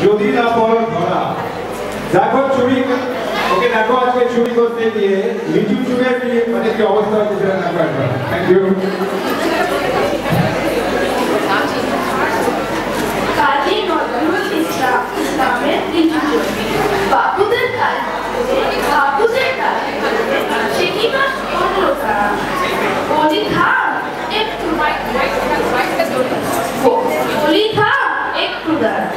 যদি না পড়ো ধরা দেখো চুরি ওকে দেখো আজকে চুরি করতে গিয়ে লিচু চুরের মানে কি অবস্থা হচ্ছে সেটা দেখো একবার। Thank you. কাজী নজরুল ইসলামের লিচু চুরি বাপুদের কাজ বাপুদের কাজ সে কি মাস করলো তারা বলি থাম একটু বলি থাম একটু দাঁড়া